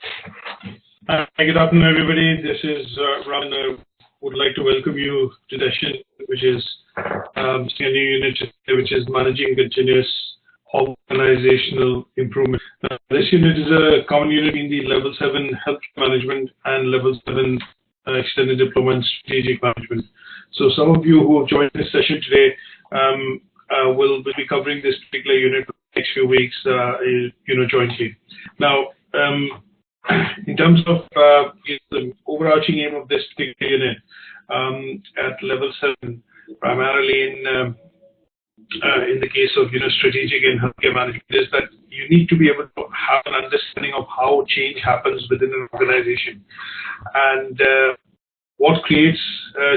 Hi, good afternoon, everybody. This is Ram. I would like to welcome you to the session, which is a new unit, which is Managing Continuous Organizational Improvement. This unit is a common unit in the Level 7 Health Management and Level 7 Extended Diploma in Strategic Management. So some of you who have joined this session today will be covering this particular unit for the next few weeks, jointly. Now, in terms of the overarching aim of this particular unit at level 7, primarily in the case of strategic and healthcare management, is that you need to be able to have an understanding of how change happens within an organization and what creates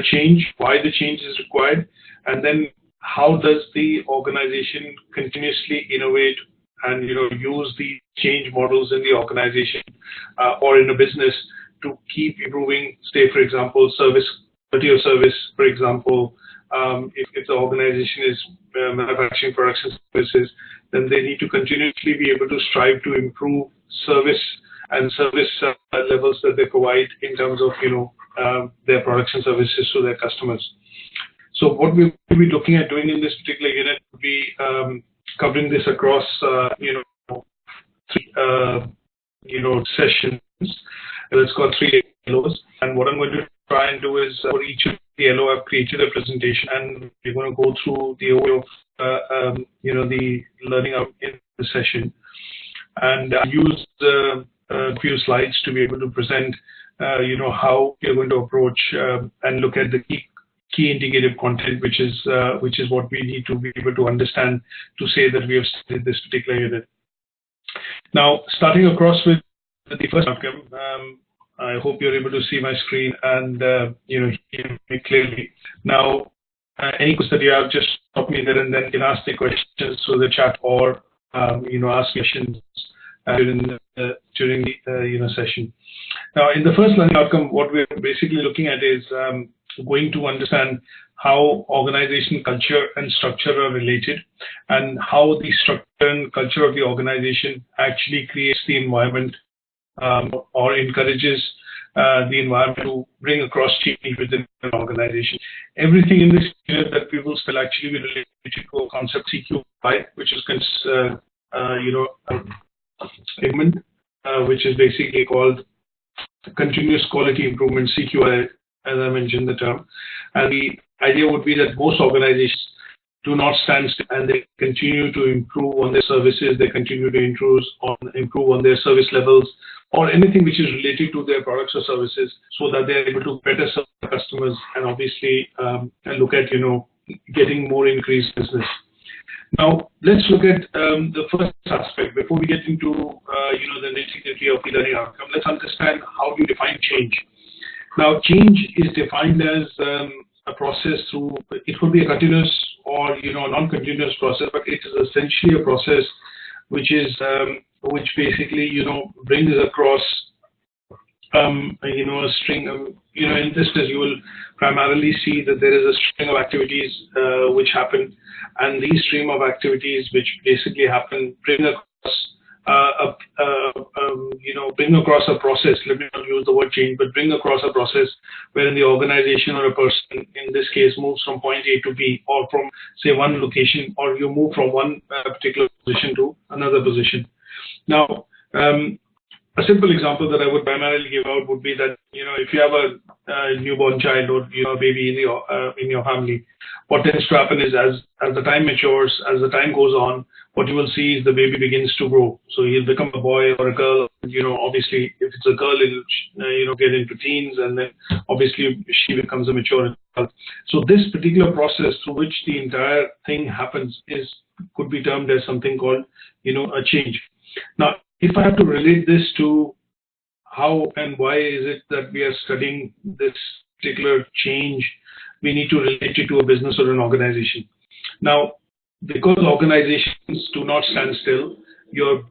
change, why the change is required, and then how does the organization continuously innovate and use the change models in the organization or in a business to keep improving, say, for example, quality of service, for example. If the organization is manufacturing products and services, then they need to continuously be able to strive to improve service and service levels that they provide in terms of their products and services to their customers. So what we will be looking at doing in this particular unit would be covering this across sessions. It's got 3 LOs, and what I'm going to try and do is for each of the LO I've created a presentation, and we're going to go through the overview of the learning out in the session, and use a few slides to be able to present how you're going to approach and look at the key indicative content, which is what we need to be able to understand to say that we have studied this particular unit. Now, starting across with the first outcome, I hope you're able to see my screen and hear me clearly. Now, any questions that you have, just stop me there, and then you can ask the questions through the chat or ask questions during the session. Now, in the first learning outcome, what we're basically looking at is going to understand how organizational culture and structure are related, and how the structure and culture of the organization actually creates the environment or encourages the environment to bring across change within an organization. Everything in this unit that we will still actually be related to a concept CQI, which is segment, which is basically called continuous quality improvement, CQI, as I mentioned the term. And the idea would be that most organizations do not stand still, and they continue to improve on their services, they continue to improve on their service levels, or anything which is related to their products or services, so that they're able to better serve the customers and obviously look at getting more increased business. Now, let's look at the first aspect before we get into the nitty-gritty of the learning outcome. Let's understand how you define change. Now, change is defined as a process through, it could be a continuous or non-continuous process, but it is essentially a process which basically brings across a string of, in this case you will primarily see that there is a string of activities which happen, and these stream of activities which basically happen bring across a process. Let me not use the word change, but bring across a process wherein the organization or a person, in this case, moves from point A to B, or from, say, one location, or you move from one particular position to another position. Now, a simple example that I would primarily give out would be that if you have a newborn child or a baby in your family, what tends to happen is as the time matures, as the time goes on, what you will see is the baby begins to grow. So he'll become a boy or a girl. Obviously, if it's a girl, it'll get into teens, and then obviously she becomes a mature adult. So this particular process through which the entire thing happens could be termed as something called a change. Now, if I have to relate this to how and why is it that we are studying this particular change, we need to relate it to a business or an organization. Now, because organizations do not stand still, the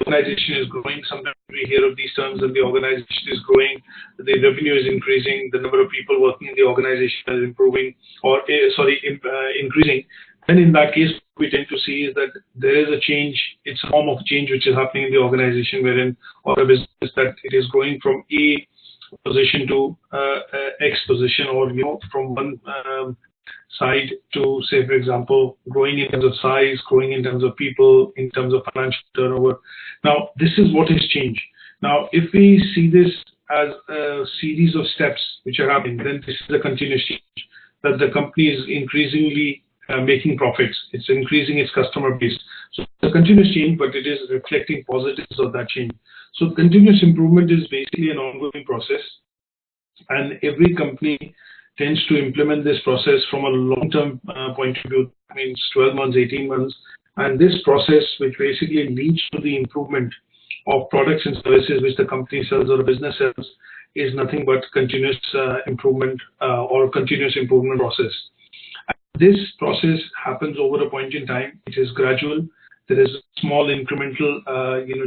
organization is growing. Sometimes we hear of these terms, and the organization is growing, the revenue is increasing, the number of people working in the organization is increasing, then in that case, what we tend to see is that there is a change. It's a form of change which is happening in the organization, wherein or a business that it is going from A position to X position, or from one side to, say, for example, growing in terms of size, growing in terms of people, in terms of financial turnover. Now, this is what has changed. Now, if we see this as a series of steps which are happening, then this is a continuous change, that the company is increasingly making profits. It's increasing its customer base. So it's a continuous change, but it is reflecting positives of that change. So continuous improvement is basically an ongoing process, and every company tends to implement this process from a long-term point of view. That means 12 months, 18 months, and this process, which basically leads to the improvement of products and services which the company sells or a business sells, is nothing but continuous improvement or continuous improvement process. And this process happens over a point in time. It is gradual. There is a small incremental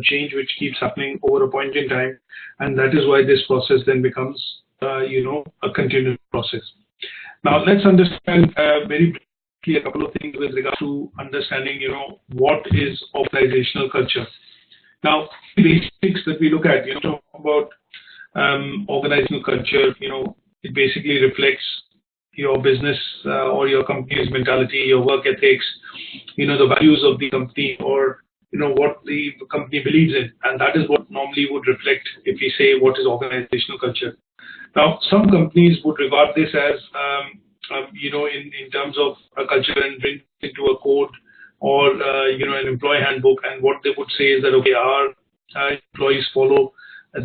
change which keeps happening over a point in time, and that is why this process then becomes a continuous process. Now let's understand very briefly a couple of things with regard to understanding what is organizational culture. Now, the basics that we look at, talk about organizational culture, it basically reflects your business or your company's mentality, your work ethics, the values of the company, or what the company believes in, and that is what normally would reflect if we say what is organizational culture. Now, some companies would regard this as in terms of a culture and bring it into a code or an employee handbook, and what they would say is that, okay, our employees follow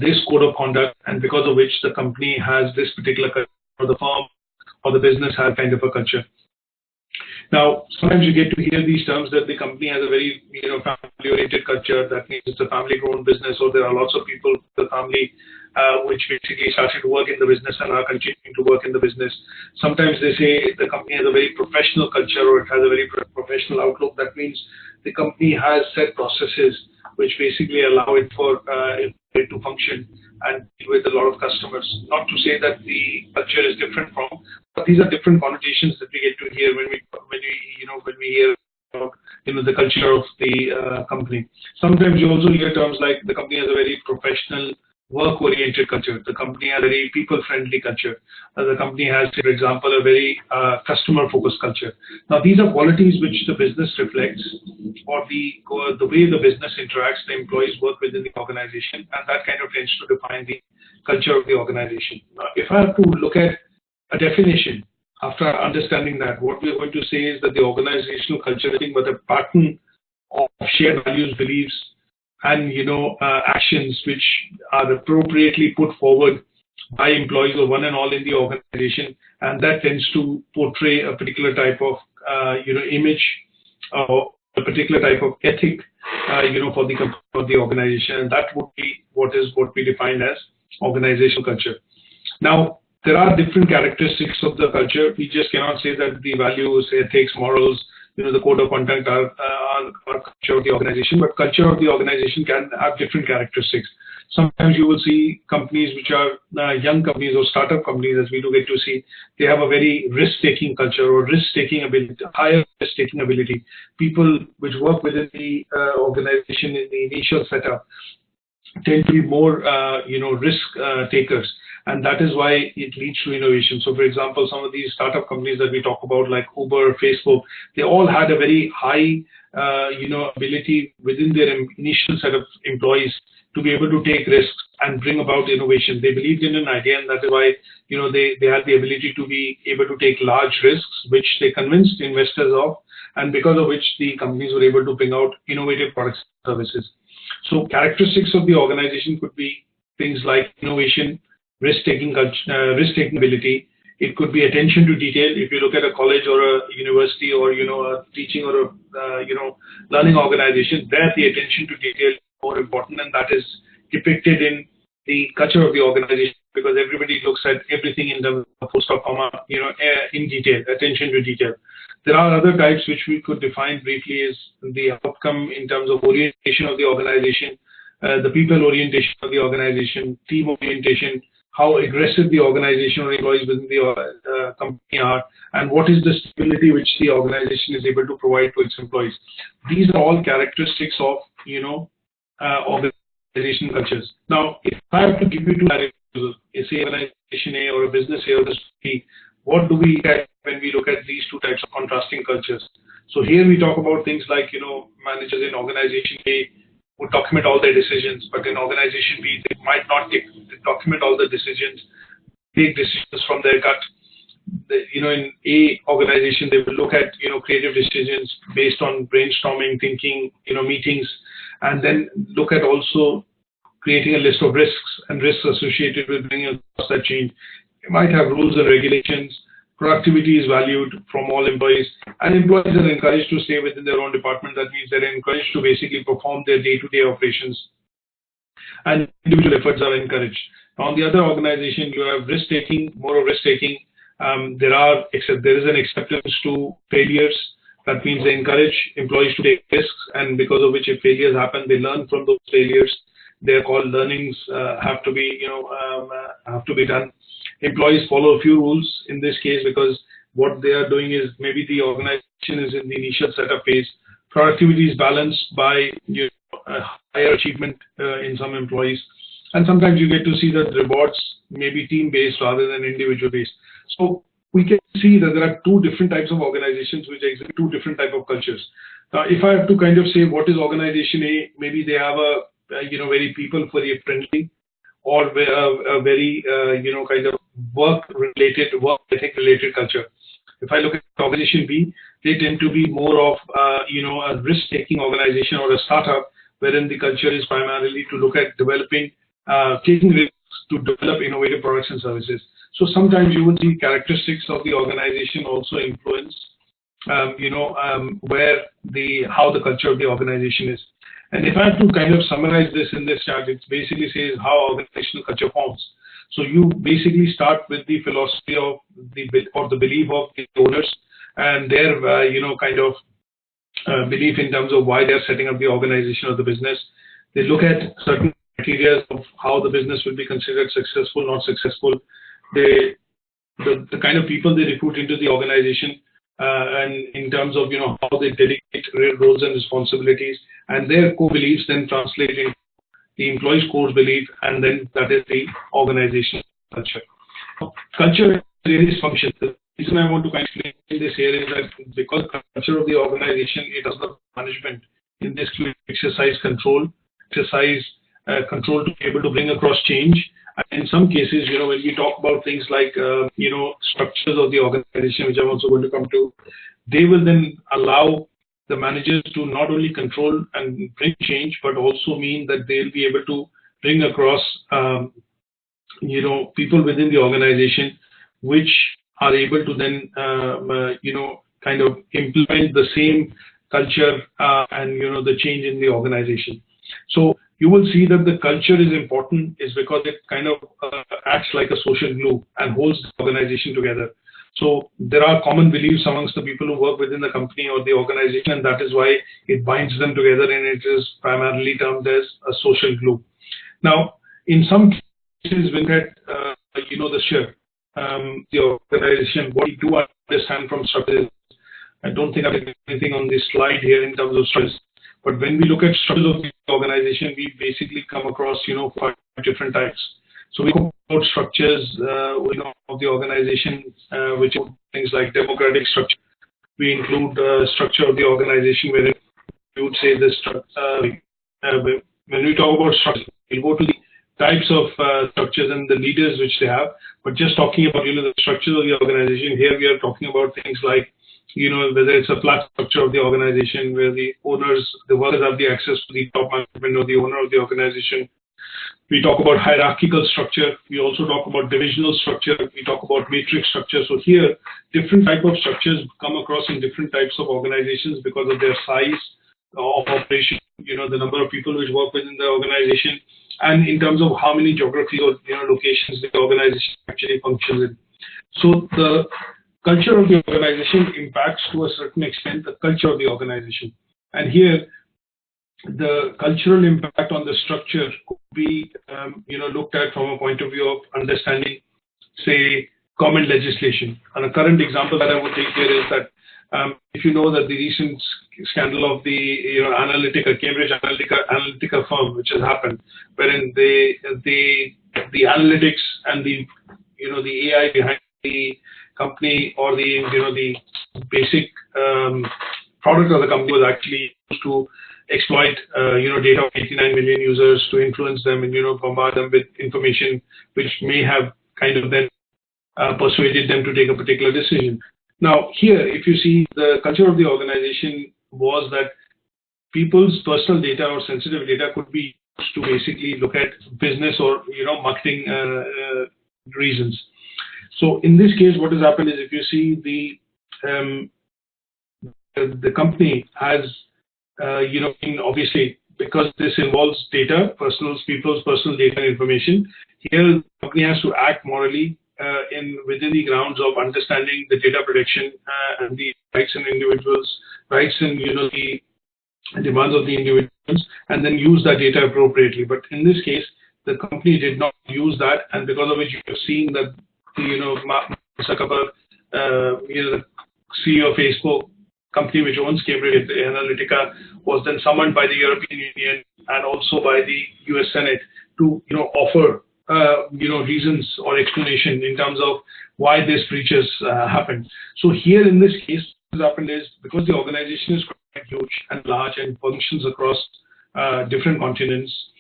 this code of conduct, and because of which the company has this particular culture, or the firm or the business has kind of a culture. Now, sometimes you get to hear these terms that the company has a very family-oriented culture. That means it's a family-grown business, or there are lots of people in the family which basically started to work in the business and are continuing to work in the business. Sometimes they say the company has a very professional culture, or it has a very professional outlook. That means the company has set processes which basically allow it for it to function and deal with a lot of customers. Not to say that the culture is different from, but these are different connotations that we get to hear when we hear the culture of the company. Sometimes you also hear terms like the company has a very professional, work-oriented culture. The company has a very people-friendly culture. The company has, for example, a very customer-focused culture. Now, these are qualities which the business reflects, or the way the business interacts, the employees work within the organization, and that kind of tends to define the culture of the organization. Now, if I have to look at a definition after understanding that, what we're going to say is that the organizational culture is nothing but a pattern of shared values, beliefs, and actions which are appropriately put forward by employees or one and all in the organization, and that tends to portray a particular type of image or a particular type of ethic for the organization, and that would be what we define as organizational culture. Now, there are different characteristics of the culture. We just cannot say that the values, ethics, morals, the code of conduct are culture of the organization, but culture of the organization can have different characteristics. Sometimes you will see companies which are young companies or startup companies, as we do get to see, they have a very risk-taking culture or risk-taking ability, higher risk-taking ability. People which work within the organization in the initial setup tend to be more, risk takers. And that is why it leads to innovation. So, for example, some of these startup companies that we talk about, like Uber, Facebook, they all had a very high, ability within their initial set of employees to be able to take risks and bring about innovation. They believed in an idea, and that is why, they had the ability to be able to take large risks, which they convinced investors of, and because of which the companies were able to bring out innovative products and services. So, characteristics of the organization could be things like innovation, risk-taking ability. It could be attention to detail. If you look at a college or a university or a teaching or a learning organization, there the attention to detail is more important, and that is depicted in the culture of the organization, because everybody looks at everything in the full stop, comma, in detail, attention to detail. There are other types which we could define briefly as the outcome in terms of orientation of the organization, the people orientation of the organization, team orientation, how aggressive the organization or employees within the company are, and what is the stability which the organization is able to provide to its employees. These are all characteristics of, organization cultures. Now, if I have to give you two variables, say organization A or a business A or business B, what do we get when we look at these two types of contrasting cultures? So here we talk about things like, managers in organization A would document all their decisions, but in organization B, they might not document all the decisions, take decisions from their gut. In A organization, they will look at, creative decisions based on brainstorming, thinking, meetings, and then look at also creating a list of risks and risks associated with bringing across that change. You might have rules and regulations. Productivity is valued from all employees, and employees are encouraged to stay within their own department. That means they're encouraged to basically perform their day-to-day operations, and individual efforts are encouraged. On the other organization, you have risk-taking, more of risk-taking. There is an acceptance to failures. That means they encourage employees to take risks, and because of which, if failures happen, they learn from those failures. They're called learnings, have to be done. Employees follow a few rules in this case, because what they are doing is, maybe the organization is in the initial setup phase. Productivity is balanced by higher achievement in some employees, and sometimes you get to see that rewards may be team-based rather than individual-based. So we can see that there are two different types of organizations which exhibit two different types of cultures. Now, if I have to kind of say what is organization A, maybe they have a very people-very friendly, or a very kind of work ethic-related culture. If I look at organization B, they tend to be more of a risk-taking organization or a startup, wherein the culture is primarily to look at developing, taking risks to develop innovative products and services. So sometimes you will see characteristics of the organization also influence, how the culture of the organization is. And if I have to kind of summarize this in this chart, it basically says how organizational culture forms. So you basically start with the philosophy of the belief of the owners and their belief in terms of why they're setting up the organization or the business. They look at certain criteria of how the business will be considered successful, not successful. The kind of people they recruit into the organization, and in terms of how they delegate roles and responsibilities, and their core beliefs then translate into the employees' core belief, and then that is the organizational culture. Culture has various functions. The reason I want to kind of explain this here is that because the culture of the organization, it does not management in this to exercise control to be able to bring across change. And in some cases, when we talk about things like, structures of the organization, which I'm also going to come to, they will then allow the managers to not only control and bring change, but also mean that they'll be able to bring across, people within the organization, which are able to then, kind of implement the same culture and, the change in the organization. So you will see that the culture is important is because it kind of acts like a social glue and holds the organization together. So there are common beliefs amongst the people who work within the company or the organization, and that is why it binds them together, and it is primarily termed as a social glue. Now, in some cases, when the organization, what we do understand from structures, I don't think I have anything on this slide here in terms of structures. But when we look at structures of the organization, we basically come across, 5 different types. So we talk about structures, of the organization, which are things like democratic structure. We include structure of the organization, where we would say this. When we talk about structure, we'll go to the types of structures and the leaders which they have. But just talking about, the structures of the organization, here we are talking about things like, whether it's a flat structure of the organization where the workers have the access to the top management or the owner of the organization. We talk about hierarchical structure. We also talk about divisional structure. We talk about matrix structure. So here, different type of structures come across in different types of organizations because of their size of operation, the number of people which work within the organization, and in terms of how many geographies or locations the organization actually functions in. So the culture of the organization impacts to a certain extent the culture of the organization. And here, the cultural impact on the structure could be, looked at from a point of view of understanding, say, common legislation. And a current example that I would take here is that if you know that the recent scandal of the Cambridge Analytica firm, which has happened, wherein the analytics and the AI behind the company, or the basic product of the company was actually used to exploit data of 89 million users to influence them and bombard them with information which may have kind of then persuaded them to take a particular decision. Now here, if you see, the culture of the organization was that people's personal data or sensitive data could be used to basically look at business or marketing reasons. So in this case, what has happened is, if you see, the company has obviously, because this involves data, people's personal data and information, here the company has to act morally within the grounds of understanding the data protection and the rights and individuals' rights and the demands of the individuals, and then use that data appropriately. But in this case, the company did not use that, and because of which you have seen that Mark Zuckerberg, the CEO of Facebook, company which owns Cambridge Analytica, was then summoned by the European Union and also by the US Senate to offer reasons or explanation in terms of why these breaches happened. So here in this case, what has happened is, because the organization is quite huge and large and functions across different continents,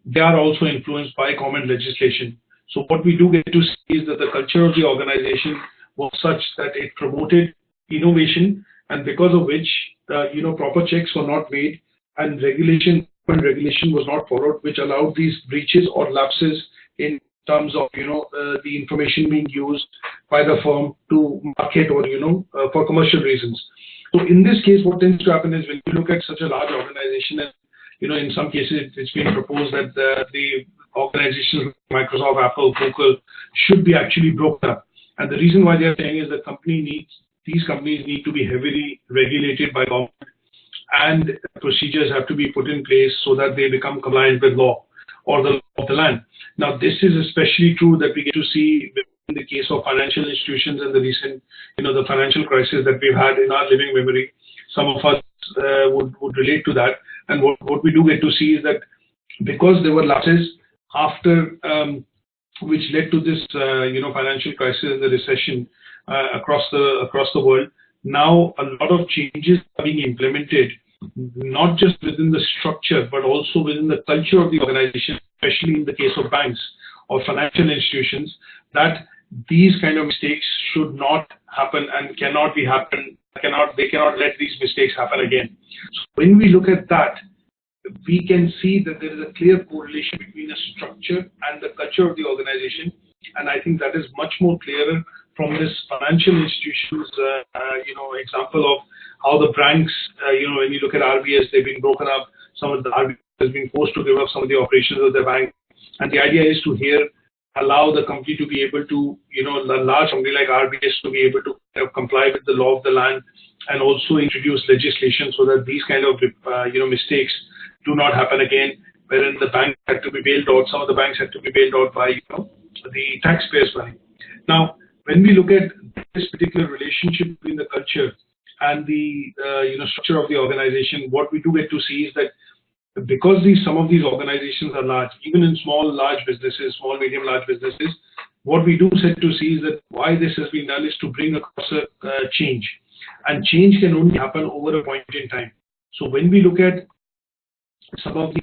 they are also influenced by common legislation. So what we do get to see is that the culture of the organization was such that it promoted innovation, and because of which proper checks were not made, and regulation was not followed, which allowed these breaches or lapses in terms of the information being used by the firm to market or for commercial reasons. So in this case, what tends to happen is, when you look at such a large organization, and in some cases it's been proposed that the organizations, Microsoft, Apple, Google, should be actually broken up. And the reason why they are saying is that these companies need to be heavily regulated by government, and procedures have to be put in place so that they become compliant with law or the law of the land. Now, this is especially true that we get to see in the case of financial institutions and the recent, the financial crisis that we've had in our living memory. Some of us would relate to that. And what we do get to see is that, because there were lapses after which led to this financial crisis and the recession across the world, now a lot of changes are being implemented, not just within the structure but also within the culture of the organization, especially in the case of banks or financial institutions, that these kind of mistakes should not happen and they cannot let these mistakes happen again. So when we look at that, we can see that there is a clear correlation between the structure and the culture of the organization, and I think that is much more clearer from this financial institutions example of how the banks, when you look at RBS, they've been broken up. Some of the RBS has been forced to give up some of the operations of their bank, and the idea is to allow the company to be able to, a large company like RBS to be able to comply with the law of the land, and also introduce legislation so that these kind of mistakes do not happen again, wherein the bank had to be bailed out. Some of the banks had to be bailed out by the taxpayers' money. Now, when we look at this particular relationship between the culture and the structure of the organization, what we do get to see is that, because some of these organizations are large, even in small, medium, large businesses, what we do set to see is that why this has been done is to bring across a change, and change can only happen over a point in time. So when we look at some of the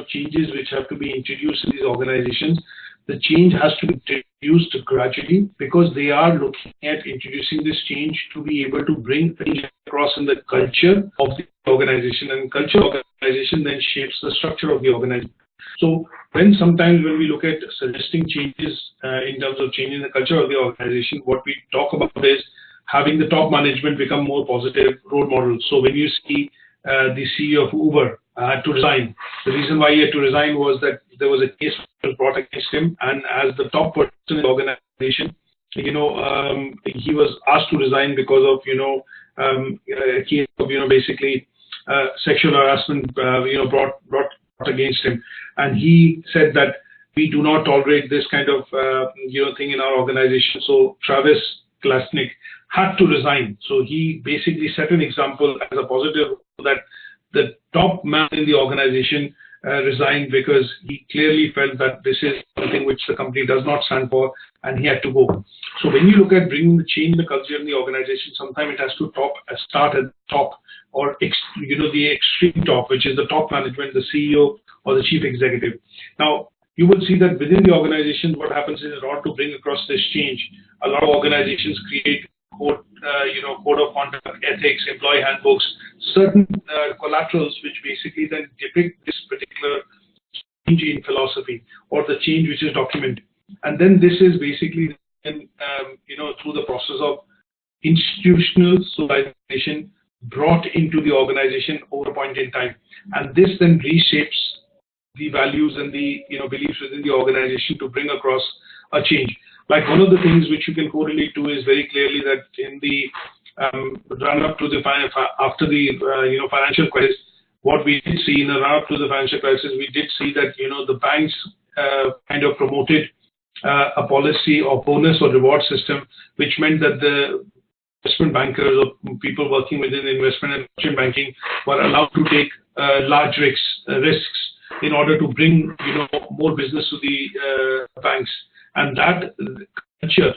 changes which have to be introduced in these organizations, the change has to be introduced gradually, because they are looking at introducing this change to be able to bring things across in the culture of the organization, and culture of the organization then shapes the structure of the organization. So sometimes when we look at suggesting changes in terms of changing the culture of the organization, what we talk about is having the top management become more positive role models. So when you see the CEO of Uber had to resign, the reason why he had to resign was that there was a case brought against him, and as the top person in the organization, he was asked to resign because of a case of basically sexual harassment, brought against him, and he said that we do not tolerate this kind of thing in our organization. So Travis Klasnick had to resign. So he basically set an example as a positive that the top man in the organization resigned because he clearly felt that this is something which the company does not stand for, and he had to go. So when you look at bringing the change in the culture in the organization, sometimes it has to start at the top, or the extreme top, which is the top management, the CEO or the chief executive. Now, you will see that within the organization, what happens is, in order to bring across this change, a lot of organizations create code of conduct, ethics, employee handbooks, certain collaterals which basically then depict this particular change in philosophy or the change which is documented. And then this is basically through the process of institutional socialization brought into the organization over a point in time, and this then reshapes the values and the beliefs within the organization to bring across a change. Like one of the things which you can correlate to is very clearly that in the run up to the after the financial crisis, what we did see in the run up to the financial crisis, we did see that the banks kind of promoted a policy of bonus or reward system, which meant that the investment bankers or people working within investment and merchant banking were allowed to take large risks in order to bring more business to the banks. And that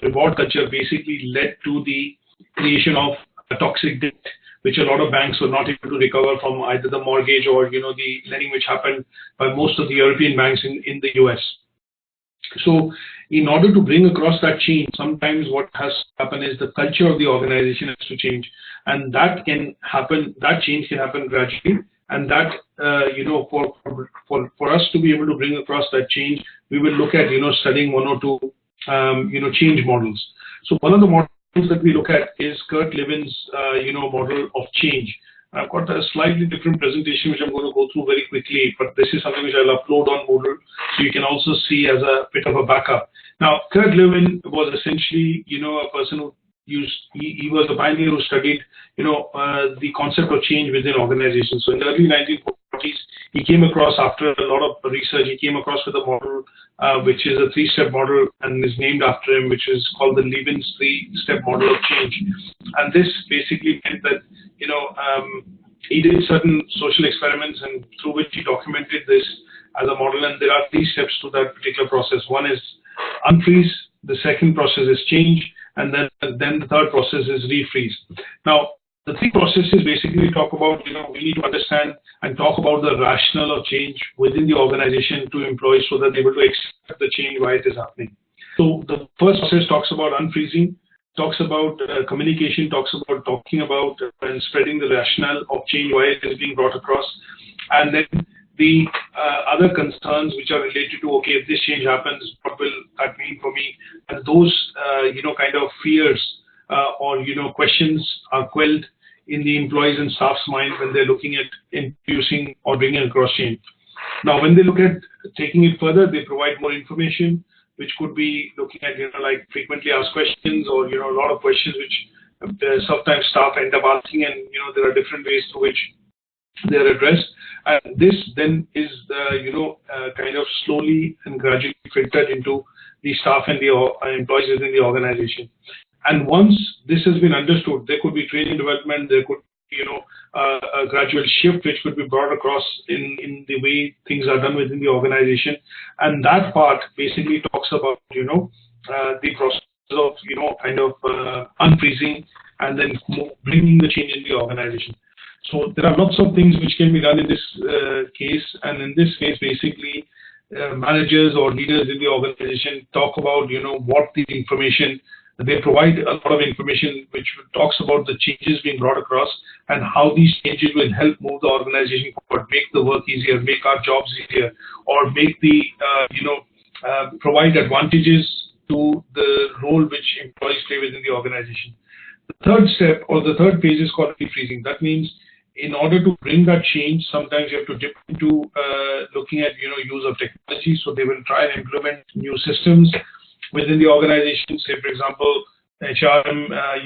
reward culture basically led to the creation of a toxic debt, which a lot of banks were not able to recover from either the mortgage or the lending which happened by most of the European banks in the US. So in order to bring across that change, sometimes what has to happen is the culture of the organization has to change, and that change can happen gradually. And that, for us to be able to bring across that change, we will look at, studying one or two, change models. So one of the models that we look at is Kurt Lewin's, model of change. I've got a slightly different presentation, which I'm going to go through very quickly, but this is something which I'll upload on Moodle, so you can also see as a bit of a backup. Now, Kurt Lewin was essentially, a person who he was a pioneer who studied, the concept of change within organizations. So in the early 1940s, he came across, after a lot of research, he came across with a model, which is a 3-step model and is named after him, which is called the Lewin's 3-step model of change. And this basically meant that, he did certain social experiments, and through which he documented this as a model. And there are 3 steps to that particular process. One is unfreeze, the second process is change, and then the third process is refreeze. Now, the 3 processes basically talk about, we need to understand and talk about the rationale of change within the organization to employees so that they're able to accept the change, why it is happening. So the first process talks about unfreezing, talks about communication, talks about talking about and spreading the rationale of change, why it is being brought across. And then the other concerns which are related to, okay, if this change happens, what will that mean for me? And those, kind of fears or, questions are quelled in the employees and staff's mind when they're looking at introducing or bringing across change. Now, when they look at taking it further, they provide more information, which could be looking at, like frequently asked questions or, a lot of questions which sometimes staff end up asking, and, there are different ways through which they are addressed. And this then is, kind of slowly and gradually filtered into the staff and the employees within the organization. And once this has been understood, there could be training development, there could be, a gradual shift which could be brought across in the way things are done within the organization. And that part basically talks about, the process of, kind of unfreezing and then bringing the change in the organization. So there are lots of things which can be done in this case, and in this case, basically, managers or leaders in the organization talk about, what the information, they provide a lot of information which talks about the changes being brought across and how these changes will help move the organization forward, make the work easier, make our jobs easier, or make the, provide advantages to the role which employees play within the organization. The third step or the third phase is called refreezing. That means in order to bring that change, sometimes you have to dip into looking at use of technology. So they will try and implement new systems within the organization. Say, for example, HRM, a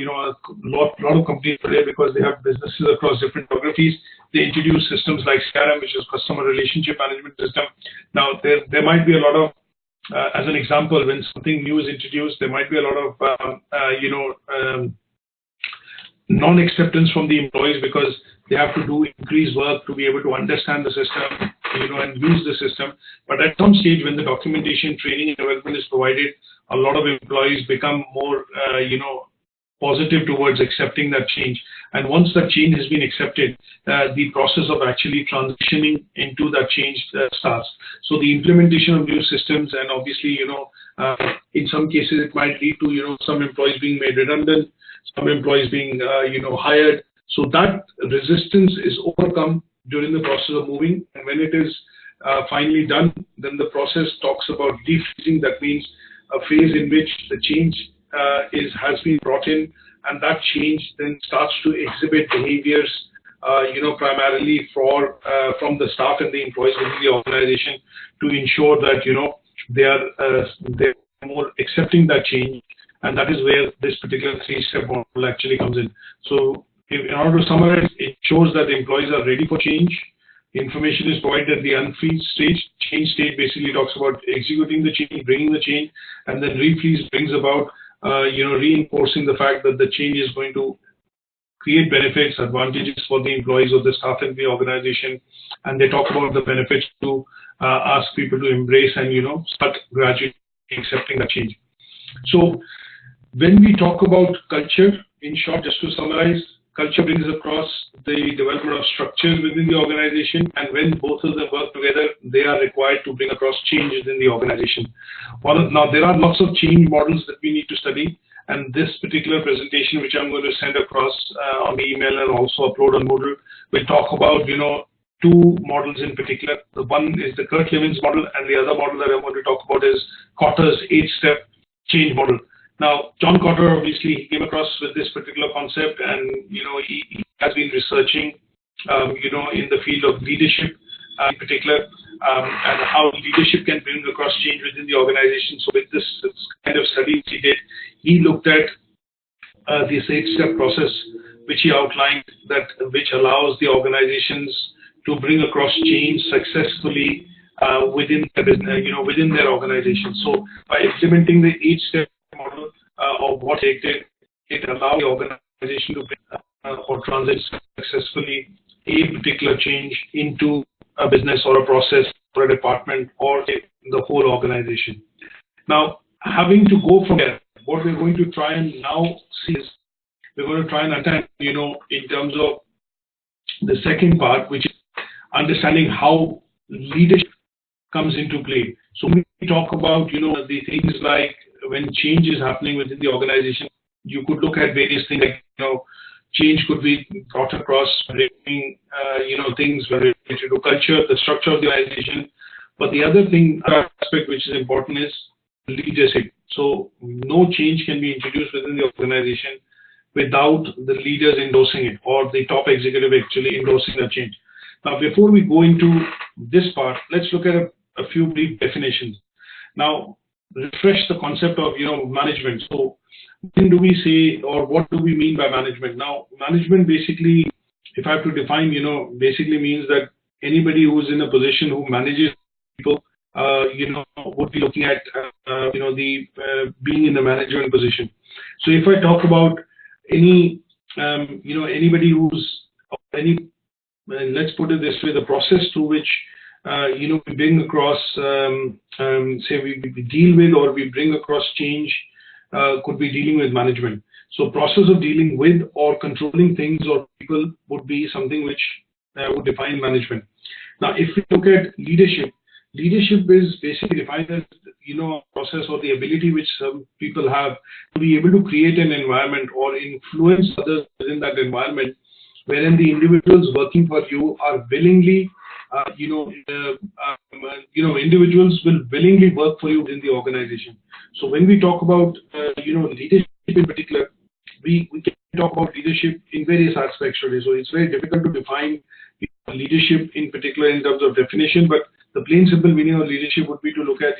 lot of companies today, because they have businesses across different geographies, they introduce systems like CRM, which is Customer Relationship Management System. Now, there might be a lot of, as an example, when something new is introduced, there might be a lot of, non-acceptance from the employees, because they have to do increased work to be able to understand the system, and use the system. But at some stage, when the documentation, training, and development is provided, a lot of employees become more, positive towards accepting that change. And once that change has been accepted, the process of actually transitioning into that change starts. So the implementation of new systems, and obviously, in some cases, it might lead to, some employees being made redundant, some employees being, hired. So that resistance is overcome during the process of moving. And when it is finally done, then the process talks about defreezing. That means a phase in which the change has been brought in, and that change then starts to exhibit behaviors, primarily from the staff and the employees within the organization, to ensure that they're more accepting that change. And that is where this particular 3-step model actually comes in. So in order to summarize, it shows that the employees are ready for change. Information is provided at the unfreeze stage. Change stage basically talks about executing the change, bringing the change, and then refreeze brings about, reinforcing the fact that the change is going to create benefits, advantages for the employees of the staff in the organization, and they talk about the benefits to ask people to embrace and start gradually accepting that change. So when we talk about culture, in short, just to summarize, culture brings across the development of structures within the organization, and when both of them work together, they are required to bring across change within the organization. Now, there are lots of change models that we need to study, and this particular presentation, which I'm going to send across on the email and also upload on Moodle, will talk about, two models in particular. The one is the Lewin's model, and the other model that I'm going to talk about is Cotter's 8-step change model. Now, John Cotter, obviously, he came across with this particular concept, and he has been researching, in the field of leadership in particular, and how leadership can bring across change within the organization. So, with this kind of studies he did, he looked at this 8-step process, which he outlined, which allows the organizations to bring across change successfully within the business, within their organization. So, by implementing the 8-step model of what it did, it allowed the organization to bring or transit successfully a particular change into a business or a process or a department or the whole organization. Now, having to go from there, what we're going to try and now see is we're going to try and understand, in terms of the second part, which is understanding how leadership comes into play. So when we talk about, the things like when change is happening within the organization, you could look at various things like, change could be brought across, bringing, things related to culture, the structure of the organization. But the other aspect which is important is leadership. So no change can be introduced within the organization without the leaders endorsing it, or the top executive actually endorsing the change. Now, before we go into this part, let's look at a few brief definitions. Now, refresh the concept of management. So when do we say, or what do we mean by management? Now, management basically, if I have to define, basically means that anybody who's in a position who manages people, would be looking at, being in the management position. So if I talk about any, anybody who's let's put it this way, the process through which we bring across, say we deal with or we bring across change, could be dealing with management. So process of dealing with or controlling things or people would be something which would define management. Now, if we look at leadership, leadership is basically defined as a process or the ability which some people have to be able to create an environment or influence others within that environment, wherein the individuals working for you are willingly, individuals will willingly work for you within the organization. So when we talk about, leadership in particular, we can talk about leadership in various aspects today. So it's very difficult to define leadership in particular in terms of definition, but the plain simple meaning of leadership would be to look at,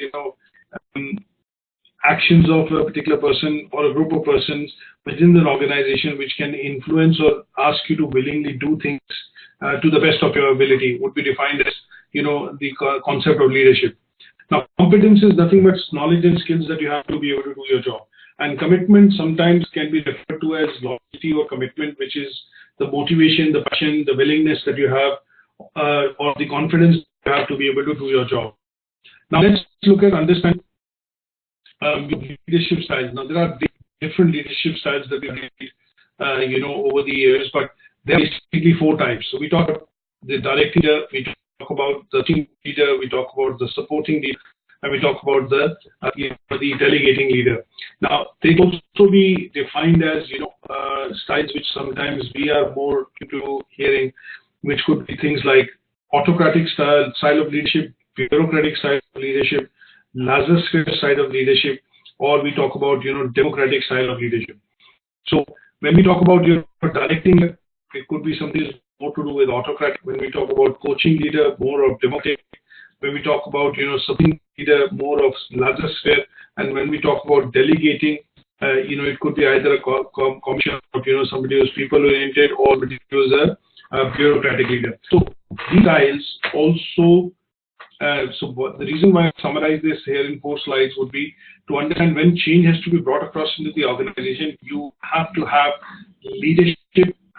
actions of a particular person or a group of persons within an organization which can influence or ask you to willingly do things to the best of your ability would be defined as, the concept of leadership. Now, competence is nothing but knowledge and skills that you have to be able to do your job. And commitment sometimes can be referred to as loyalty or commitment, which is the motivation, the passion, the willingness that you have, or the confidence you have to be able to do your job. Now, let's look at understand leadership styles. Now, there are different leadership styles that we read, over the years, but there are basically 4 types. So we talk about the direct leader, we talk about the team leader, we talk about the supporting leader, and we talk about the delegating leader. Now, they can also be defined as styles which sometimes we are more into hearing, which could be things like autocratic style of leadership, bureaucratic style of leadership, laissez-faire style of leadership, or we talk about democratic style of leadership. So when we talk about directing, it could be something more to do with autocratic. When we talk about coaching leader, more of democratic. When we talk about supporting leader, more of laissez-faire. And when we talk about delegating, it could be either a combination of somebody who's people-oriented or somebody who's a bureaucratic leader. So these styles also. The reason why I summarize this here in 4 slides would be to understand when change has to be brought across into the organization, you have to have leadership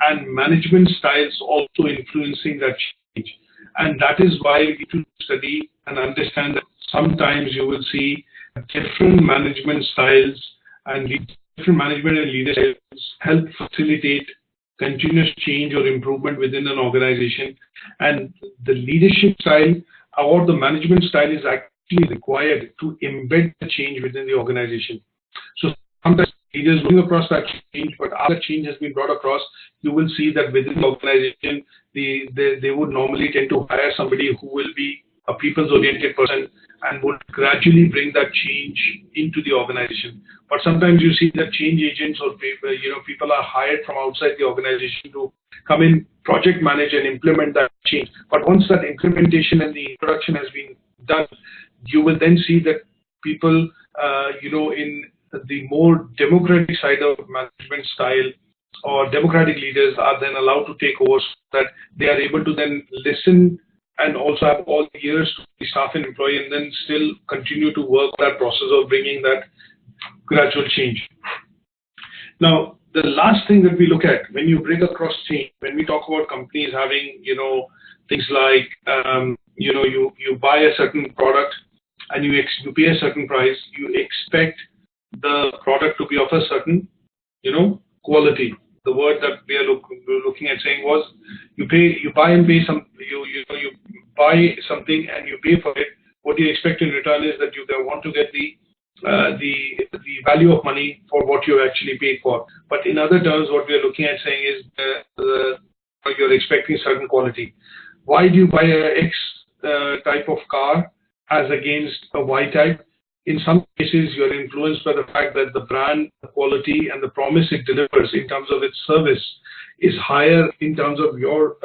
and management styles also influencing that change. And that is why we need to study and understand that sometimes you will see different management styles and different management and leadership styles help facilitate continuous change or improvement within an organization. And the leadership style or the management style is actually required to embed the change within the organization. So sometimes leaders bring across that change, but after change has been brought across, you will see that within the organization, they would normally tend to hire somebody who will be a people's-oriented person and would gradually bring that change into the organization. But sometimes you see that change agents or people are hired from outside the organization to come in, project manage and implement that change. But once that implementation and the introduction has been done, you will then see that people, in the more democratic side of management style or democratic leaders are then allowed to take over so that they are able to then listen and also have all the ears to the staff and employee and then still continue to work that process of bringing that gradual change. Now, the last thing that we look at when you bring across change, when we talk about companies having, things like, you buy a certain product and you pay a certain price, you expect the product to be of a certain, quality. The word that we are looking at saying was you buy something and you pay for it. What you expect in return is that you want to get the value of money for what you actually paid for. But in other terms, what we are looking at saying is you're expecting certain quality. Why do you buy a X type of car as against a Y type? In some cases, you're influenced by the fact that the brand, the quality, and the promise it delivers in terms of its service is higher in terms of your,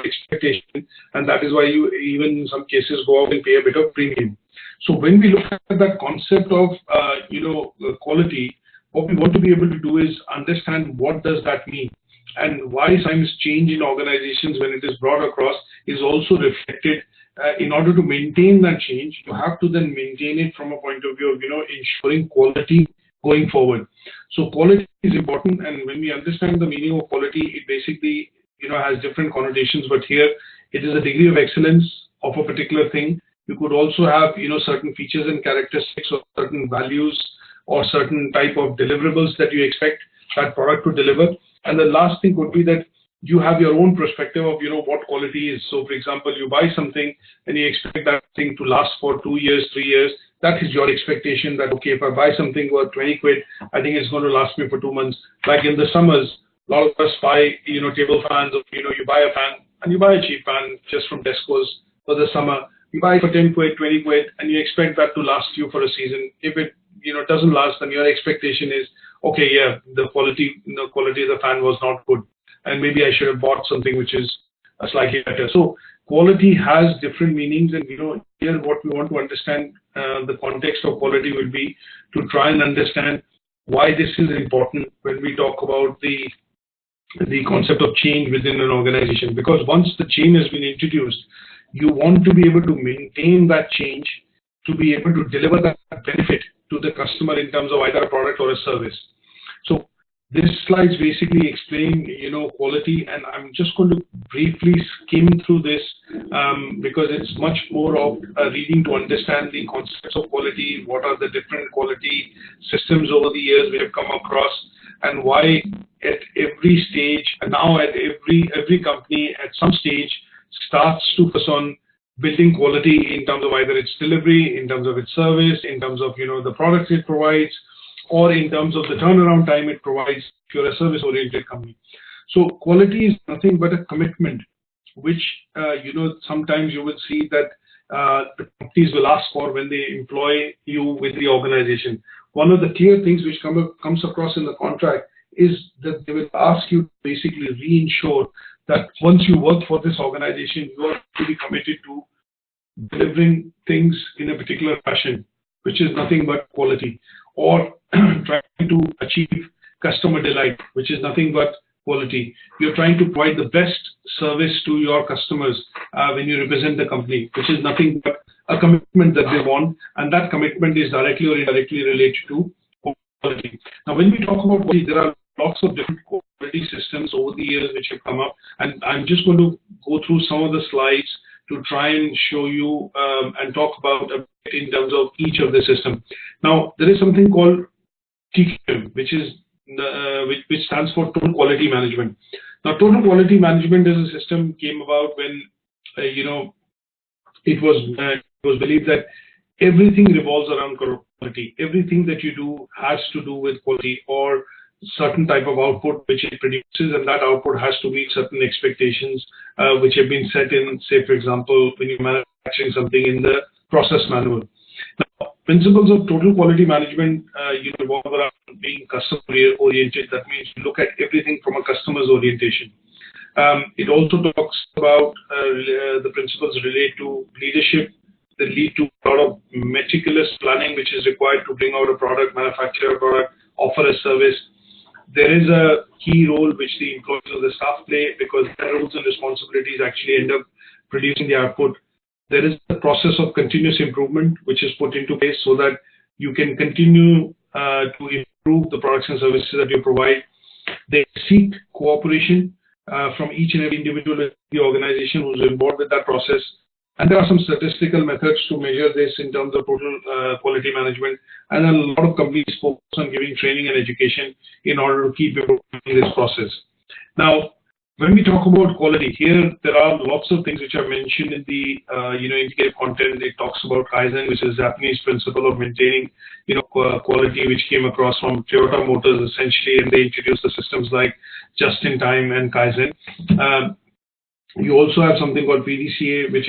expectation, and that is why you even in some cases go out and pay a bit of premium. So when we look at that concept of, quality, what we want to be able to do is understand what does that mean, and why sometimes change in organizations when it is brought across is also reflected. In order to maintain that change, you have to then maintain it from a point of view of, ensuring quality going forward. So quality is important, and when we understand the meaning of quality, it basically, has different connotations, but here it is a degree of excellence of a particular thing. You could also have, certain features and characteristics or certain values or certain type of deliverables that you expect that product to deliver. And the last thing would be that you have your own perspective of, what quality is. So, for example, you buy something and you expect that thing to last for 2 years, 3 years. That is your expectation that, okay, if I buy something worth 20 quid, I think it's going to last me for 2 months. Like in the summers, a lot of us buy, table fans, or, you buy a fan and you buy a cheap fan just from Tesco's for the summer. You buy it for 10 quid, 20 quid, and you expect that to last you for a season. If it, doesn't last, then your expectation is, okay, yeah, the quality of the fan was not good, and maybe I should have bought something which is slightly better. So quality has different meanings, and here what we want to understand, the context of quality will be to try and understand why this is important when we talk about the concept of change within an organization. Because once the change has been introduced, you want to be able to maintain that change, to be able to deliver that benefit to the customer in terms of either a product or a service. So this slides basically explain, quality, and I'm just going to briefly skim through this because it's much more of a reading to understand the concepts of quality, what are the different quality systems over the years we have come across, and why at every stage, and now at every company at some stage starts to focus on building quality in terms of either its delivery, in terms of its service, in terms of the products it provides, or in terms of the turnaround time it provides if you're a service-oriented company. So quality is nothing but a commitment, which sometimes you will see that the companies will ask for when they employ you with the organization. One of the clear things which comes across in the contract is that they will ask you to basically reinsure that once you work for this organization, you are to be committed to delivering things in a particular fashion, which is nothing but quality, or trying to achieve customer delight, which is nothing but quality. You're trying to provide the best service to your customers when you represent the company, which is nothing but a commitment that they want, and that commitment is directly or indirectly related to quality. Now, when we talk about quality, there are lots of different quality systems over the years which have come up, and I'm just going to go through some of the slides to try and show you and talk about a bit in terms of each of the system. Now, there is something called TQM, which is which stands for Total Quality Management. Now, Total Quality Management as a system came about when it was believed that everything revolves around quality. Everything that you do has to do with quality or certain type of output which it produces, and that output has to meet certain expectations which have been set in, say, for example, when you're manufacturing something in the process manual. Now, principles of total quality management revolve around being customer oriented. That means you look at everything from a customer's orientation. It also talks about the principles relate to leadership. They lead to a lot of meticulous planning which is required to bring out a product, manufacture a product, offer a service. There is a key role which the employees of the staff play, because their roles and responsibilities actually end up producing the output. There is a process of continuous improvement which is put into place so that you can continue to improve the products and services that you provide. They seek cooperation from each and every individual in the organization who's involved with that process. And there are some statistical methods to measure this in terms of total quality management. And a lot of companies focus on giving training and education in order to keep improving this process. Now, when we talk about quality, here there are lots of things which are mentioned in the indicative content. It talks about Kaizen, which is Japanese principle of maintaining quality, which came across from Toyota Motors essentially, and they introduced the systems like just in time and Kaizen. You also have something called PDCA, which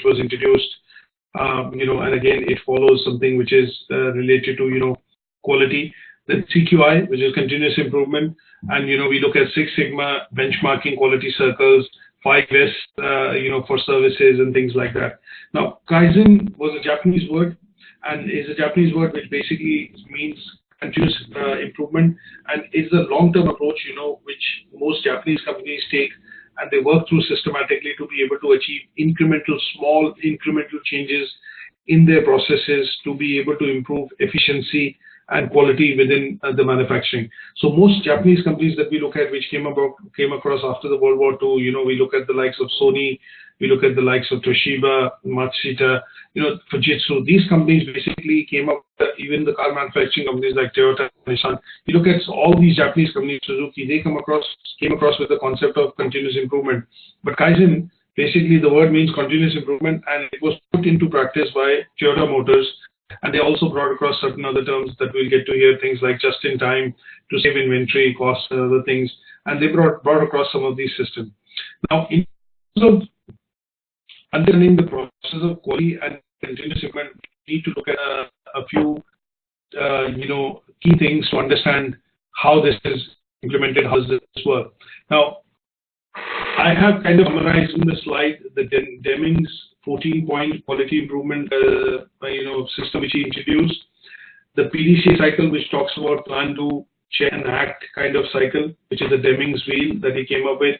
was introduced, and again it follows something which is related to quality. Then CQI, which is continuous improvement, and we look at Six Sigma benchmarking quality circles, 5S, for services and things like that. Now, Kaizen was a Japanese word, and is a Japanese word which basically means continuous improvement, and is a long-term approach, which most Japanese companies take, and they work through systematically to be able to achieve small incremental changes in their processes to be able to improve efficiency and quality within the manufacturing. So most Japanese companies that we look at, which came across after the World War II, we look at the likes of Sony, we look at the likes of Toshiba, Matsushita, Fujitsu. These companies basically came up, even the car manufacturing companies like Toyota, Nissan. You look at all these Japanese companies, Suzuki, they came across with the concept of continuous improvement. But Kaizen, basically the word means continuous improvement, and it was put into practice by Toyota Motors. And they also brought across certain other terms that we'll get to hear, things like just in time, to save inventory costs and other things. And they brought across some of these systems. Now, in terms of understanding the process of quality and continuous improvement, we need to look at a few key things to understand how this is implemented, how does this work. Now, I I have kind of summarized in the slide the Deming's 14-point quality improvement system which he introduced, the PDCA cycle which talks about plan, do, check and act kind of cycle, which is the Deming's wheel that he came up with,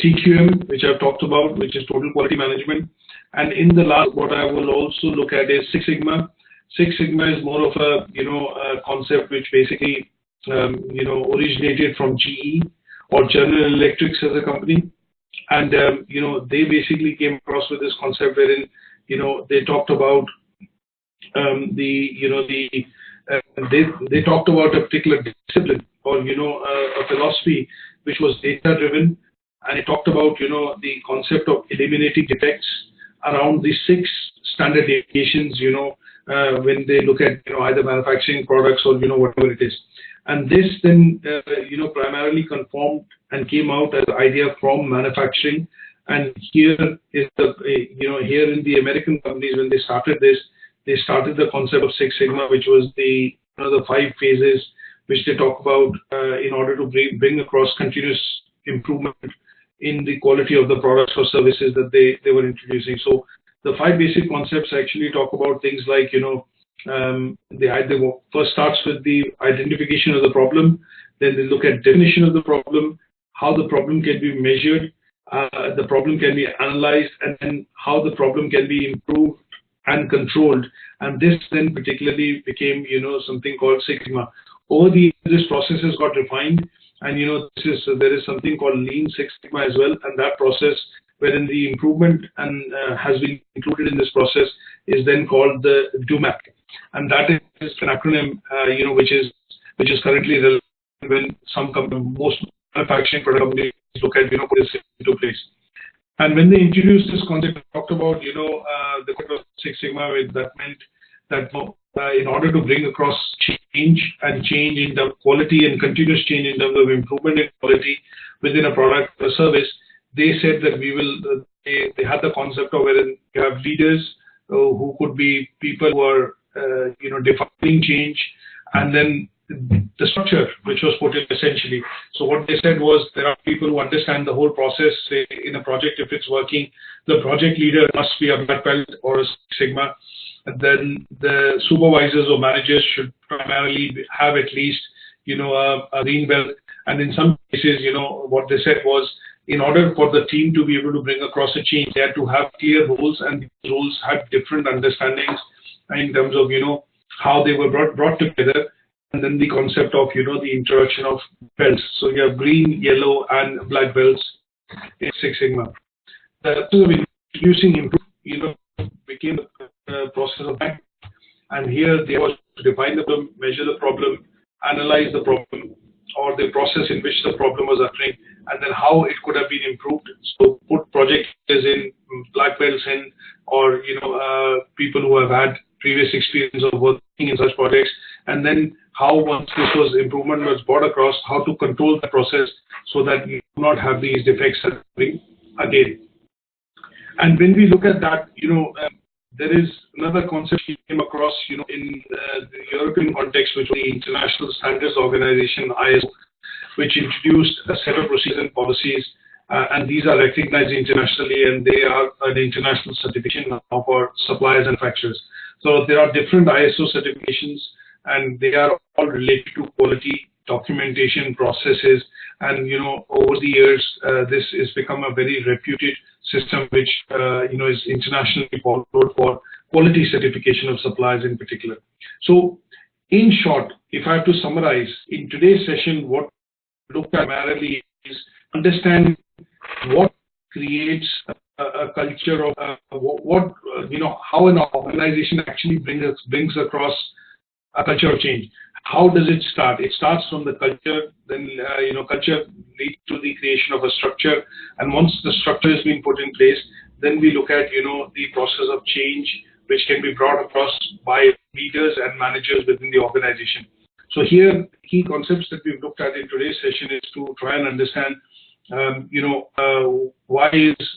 TQM, which I've talked about, which is total quality management, and in the last, what I will also look at is Six Sigma. Six Sigma is more of a a concept which basically originated from GE or General Electric as a company, and they basically came across with this concept wherein they talked about they talked about a particular discipline or a philosophy which was data driven, and it talked about the concept of eliminating defects around the 6 standard deviations when they look at either manufacturing products or whatever it is. And this then primarily conformed and came out as an idea from manufacturing. And here is the here in the American companies, when they started this, they started the concept of Six Sigma, which was the the 5 phases which they talk about in order to bring across continuous improvement in the quality of the products or services that they were introducing. So the 5 basic concepts actually talk about things like they first starts with the identification of the problem, then they look at definition of the problem, how the problem can be measured, the problem can be analyzed, and then how the problem can be improved and controlled. And this then particularly became something called Six Sigma. Over the years, this process has got refined, and there is something called Lean Six Sigma as well, and that process wherein the improvement and has been included in this process is then called the DOMAC, and that is an acronym which is currently relevant when most manufacturing product companies look at put this into place. And when they introduced this concept, they talked about the concept of Six Sigma. That meant that in order to bring across change in the quality and continuous change in terms of improvement in quality within a product or service, they said that we will. They had the concept of wherein you have leaders who could be people who are defining change, and then the structure which was put in essentially. So what they said was there are people who understand the whole process. Say in a project, if it's working, the project leader must be a black belt or a Six Sigma. And then the supervisors or managers should primarily have at least a green belt. And in some cases, what they said was, in order for the team to be able to bring across a change, they had to have clear roles, and these roles had different understandings in terms of how they were brought together. And then the concept of the introduction of belts. So you have green, yellow, and black belts in Six Sigma. So introducing became the process of that. And here they was to define the problem, measure the problem, analyze the problem, or the process in which the problem was occurring, and then how it could have been improved. So put project leaders in, black belts in, or people who have had previous experience of working in such projects, and then how once improvement was brought across, how to control the process so that you do not have these defects happening again. And when we look at that, there is another concept we came across, in the European context, which was the International Standards Organization, ISO, which introduced a set of procedures and policies, and these are recognized internationally, and they are an international certification now for suppliers and manufacturers. So there are different ISO certifications, and they are all related to quality, documentation, processes, and over the years, this has become a very reputed system which is internationally followed for quality certification of suppliers in particular. So in short, if I have to summarize, in today's session, what we look at primarily is understand what creates a culture of how an organization actually brings across a culture of change. How does it start? It starts from the culture, then culture leads to the creation of a structure, and once the structure has been put in place, then we look at the process of change which can be brought across by leaders and managers within the organization. So here, key concepts that we've looked at in today's session is to try and understand, why is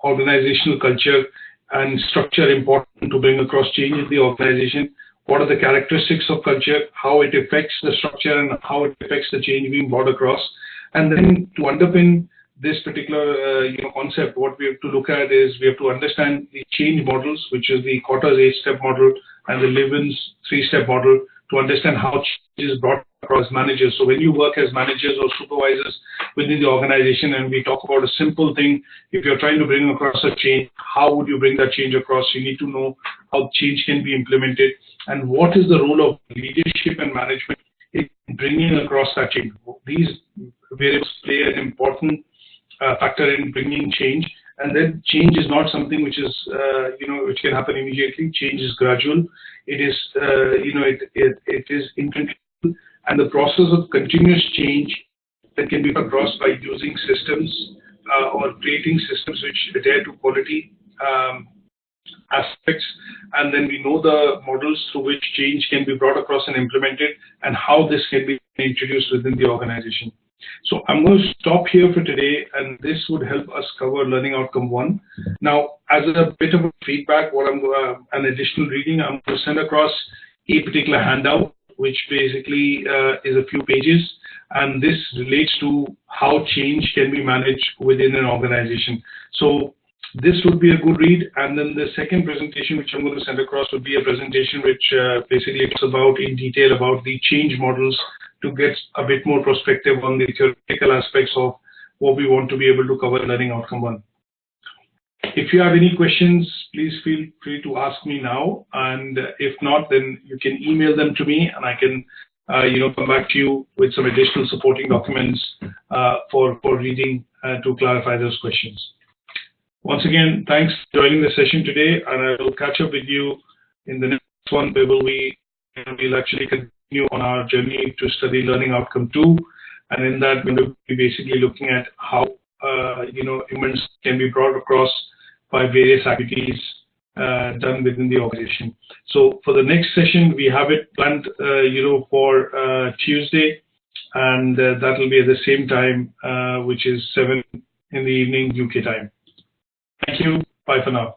organizational culture and structure important to bring across change in the organization. What are the characteristics of culture, how it affects the structure, and how it affects the change being brought across. And then to underpin this particular concept, what we have to look at is we have to understand the change models, which is the Cotter's 8-step model and the Lewin's 3-step model, to understand how change is brought across managers. So when you work as managers or supervisors within the organization, and we talk about a simple thing, if you're trying to bring across a change, how would you bring that change across? You need to know how change can be implemented and what is the role of leadership and management in bringing across that change. These variables play an important factor in bringing change. And then change is not something which is, which can happen immediately. Change is gradual. It is, it is incremental, and the process of continuous change that can be across by using systems or creating systems which adhere to quality aspects. And then we know the models through which change can be brought across and implemented, and how this can be introduced within the organization. So I'm going to stop here for today, and this would help us cover learning outcome 1. Now, as a bit of feedback, what I'm going an additional reading, I'm going to send across a particular handout, which basically is a few pages, and this relates to how change can be managed within an organization. So this would be a good read. And then the second presentation, which I'm going to send across, would be a presentation which basically talks about in detail about the change models, to get a bit more perspective on the theoretical aspects of what we want to be able to cover in learning outcome 1. If you have any questions, please feel free to ask me now, and if not, then you can email them to me, and I can come back to you with some additional supporting documents for reading to clarify those questions. Once again, thanks for joining the session today, and I will catch up with you in the next one, where we'll actually continue on our journey to study learning outcome 2, and in that we'll be basically looking at how humans can be brought across by various activities done within the organization. So for the next session, we have it planned for Tuesday, and that will be at the same time, which is 7 in the evening UK time. Thank you. Bye for now.